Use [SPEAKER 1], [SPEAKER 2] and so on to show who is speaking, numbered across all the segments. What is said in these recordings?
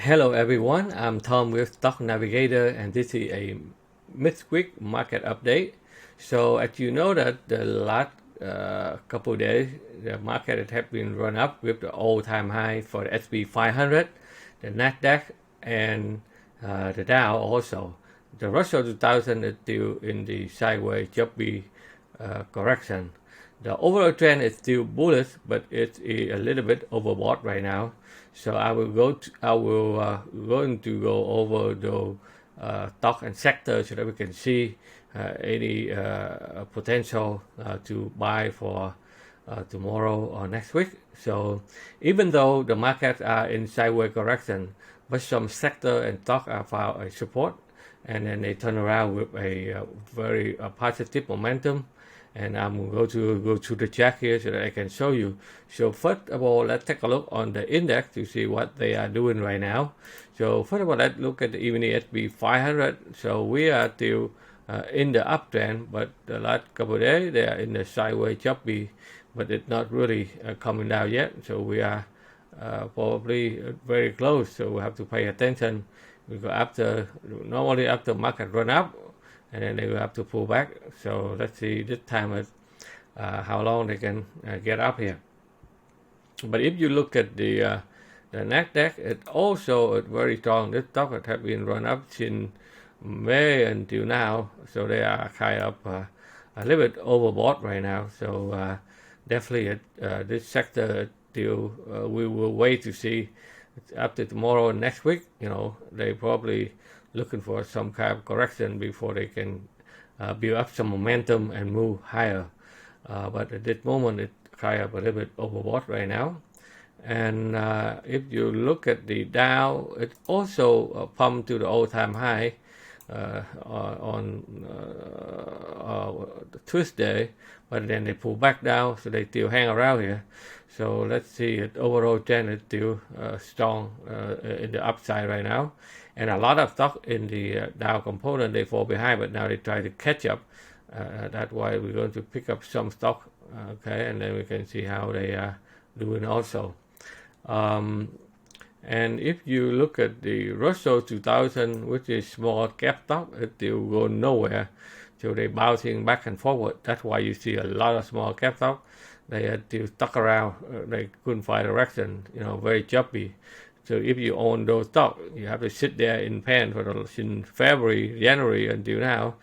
[SPEAKER 1] Hello everyone, I'm Tom with Stock Navigator and this is a midweek market update. So as you know that the last couple of days the market has been run up with the all-time high for the S&P 500, the Nasdaq and the Dow also. The Russell 2000 is still in the sideways choppy correction. The overall trend is still bullish, but it's a little bit overbought right now. So I will going to go over the stock and sector so that we can see any potential to buy for tomorrow or next week. So even though the markets are in sideways correction, but some sector and stock are found a support, and then they turn around with a very positive momentum. And I'm going to go to the chart here so that I can show you. So first of all, let's take a look on the index to see what they are doing right now. So first of all, let's look at the evening S&P 500. So we are still in the uptrend, but the last couple of days they are in the sideways choppy, but it's not really coming down yet. So we are probably very close. So we have to pay attention because normally after market run up, and then they will have to pull back. So let's see this time how long they can get up here. But if you look at the Nasdaq, it's also very strong. This stock has been run up since May until now, so they are kind of a little bit overbought right now. So definitely this sector still we will wait to see after tomorrow and next week. They probably looking for some kind of correction before they can build up some momentum and move higher. But at this moment, it's kind of a little bit overbought right now. And if you look at the Dow, it also pumped to the all-time high on Tuesday, but then they pull back down, so they still hang around here. So let's see, it overall trend is still strong in the upside right now. And a lot of stock in the Dow component, they fall behind, but now they try to catch up. That's why we're going to pick up some stock, okay, and then we can see how they are doing also. And if you look at the Russell 2000, which is small cap stock, it still go nowhere. So they're bouncing back and forward. That's why you see a lot of small cap stock. They are still stuck around. They couldn't find direction, very choppy. So if you own those stocks, you have to sit there in pen since February, January until now.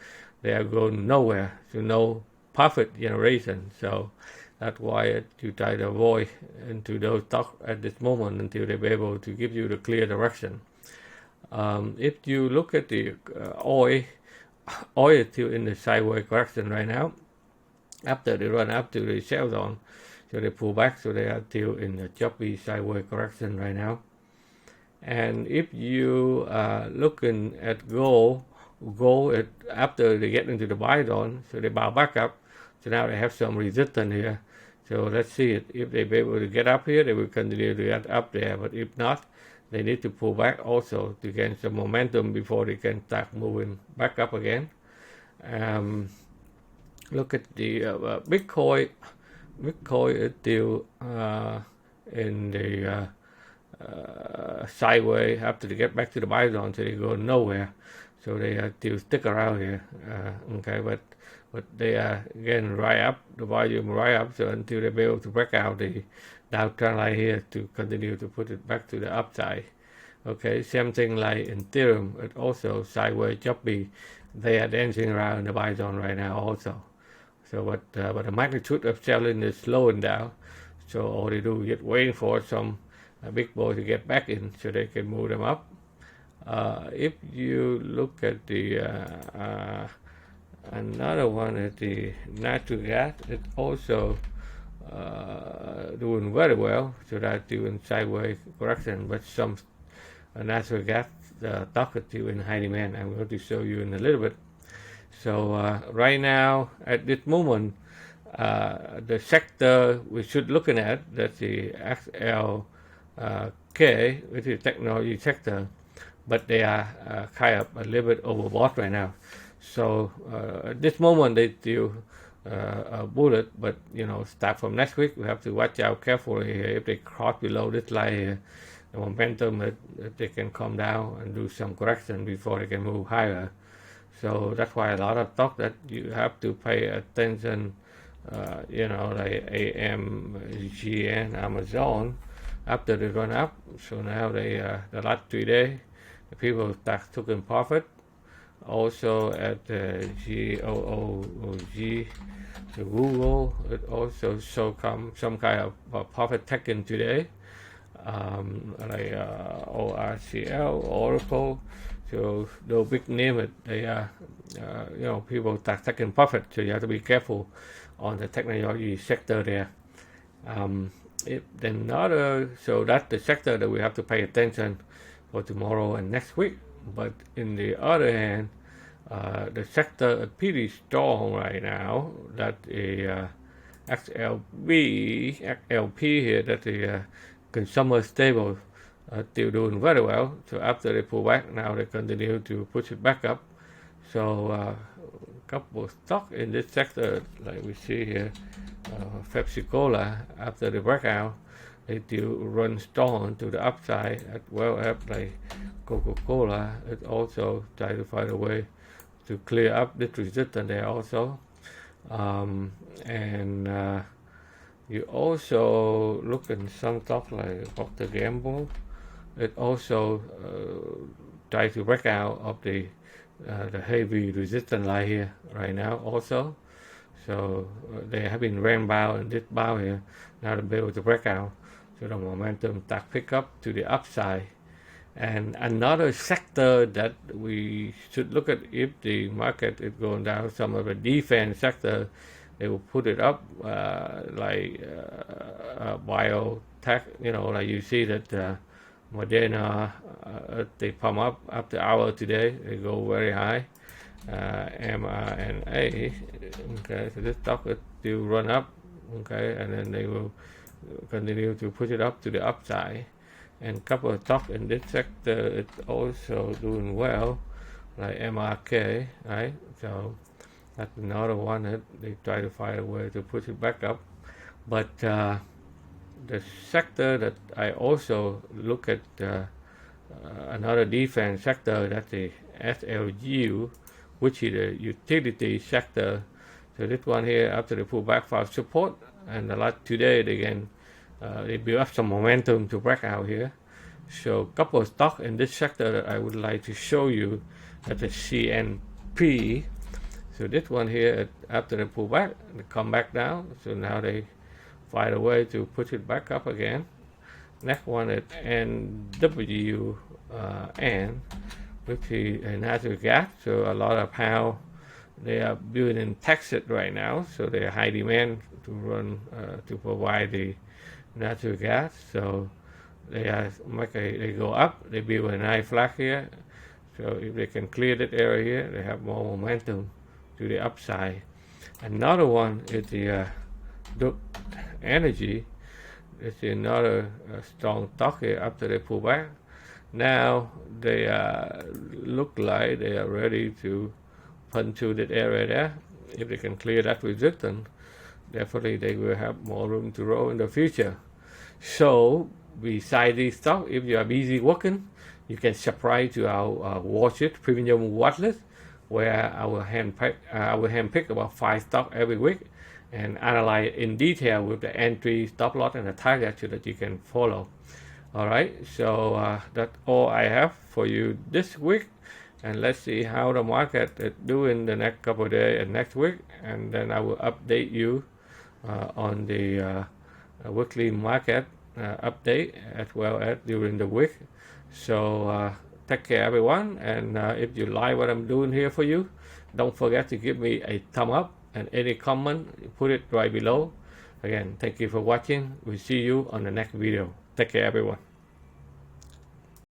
[SPEAKER 1] They are going nowhere, so no profit generation. So that's why you try to avoid into those stocks at this moment until they be able to give you the clear direction. If you look at the oil is still in the sideways correction right now. After they run up to the sell zone, so they pull back, so they are still in the choppy sideways correction right now. And if you are looking at gold after they get into the buy zone, so they bounce back up. So now they have some resistance here. So let's see it. If they be able to get up here, they will continue to get up there. But if not, they need to pull back also to gain some momentum before they can start moving back up again. Look at the Bitcoin. Bitcoin is still in the sideways after they get back to the buy zone, so they go nowhere. So they are still stick around here. Okay, but they are getting right up, the volume right up, so until they be able to break out the downtrend line here to continue to put it back to the upside. Okay, same thing like Ethereum, it also sideways choppy. They are dancing around the buy zone right now also. So but the magnitude of selling is slowing down. So all they do is just waiting for some big boy to get back in so they can move them up. If you look at the another one at the natural gas, it's also doing very well. So that's doing sideways correction, but some natural gas stock is still in high demand. I'm going to show you in a little bit. So right now, at this moment, the sector we should looking at, that's the XLK, which is technology sector, but they are kind of a little bit overbought right now. So at this moment they still bullet, but start from next week we have to watch out carefully here. If they cross below this line here, the momentum that they can come down and do some correction before they can move higher. So that's why a lot of stock that you have to pay attention, like AMGN, Amazon, after they run up. So now the last 3 days, the people start taking profit. Also at GOOG, the Google, it also show some kind of profit taken today, like ORCL, Oracle. So those big names, they are, people start taking profit. So you have to be careful on the technology sector there. So that's the sector that we have to pay attention for tomorrow and next week. But in the other hand, the sector is pretty strong right now. That the XLP here, that the consumer stable still doing very well. So after they pull back, now they continue to push it back up. So a couple of stocks in this sector, like we see here, Pepsi Cola, after the breakout, they still run strong to the upside, as well as like Coca-Cola. It also try to find a way to clear up this resistance there also. You also look at some stock like Procter Gamble. It also try to break out of the heavy resistance line here right now also. So they have been ran bound in this bound here. Now they're able to break out. So the momentum start pick up to the upside. And another sector that we should look at if the market is going down, some of the defense sector, they will put it up like biotech, like you see that Moderna, they pump up after hour today, they go very high. mRNA, okay, so this stock will still run up, okay, and then they will continue to push it up to the upside. And a couple of stocks in this sector is also doing well, like MRK, right? So that's another one that they try to find a way to push it back up. But the sector that I also look at, another defense sector, that's the SLU, which is the utility sector. So this one here, after they pull back for support, and the last 2 days again, they build up some momentum to break out here. So a couple of stocks in this sector that I would like to show you, that's the CNP. So this one here, after they pull back, they come back down. So now they find a way to push it back up again. Next one is NWN, which is natural gas. So a lot of how they are building in Texas right now. So they are high demand to run, to provide the natural gas. So they go up, they build a nice flag here. So if they can clear that area here, they have more momentum to the upside. Another one is the Duke Energy. It's another strong stock here after they pull back. Now they look like they are ready to punch through that area there. If they can clear that resistance, definitely they will have more room to grow in the future. So beside this stock, if you are busy working, you can subscribe to our Watchlist, premium watchlist, where I will handpick about 5 stocks every week and analyze in detail with the entry, stop loss, and the target so that you can follow. All right, so that's all I have for you this week, and let's see how the market is doing the next couple of days and next week, and then I will update you on the weekly market update as well as during the week. So take care everyone, and if you like what I'm doing here for you, don't forget to give me a thumb up, and any comment, put it right below. Again, thank you for watching. We'll see you on the next video. Take care everyone.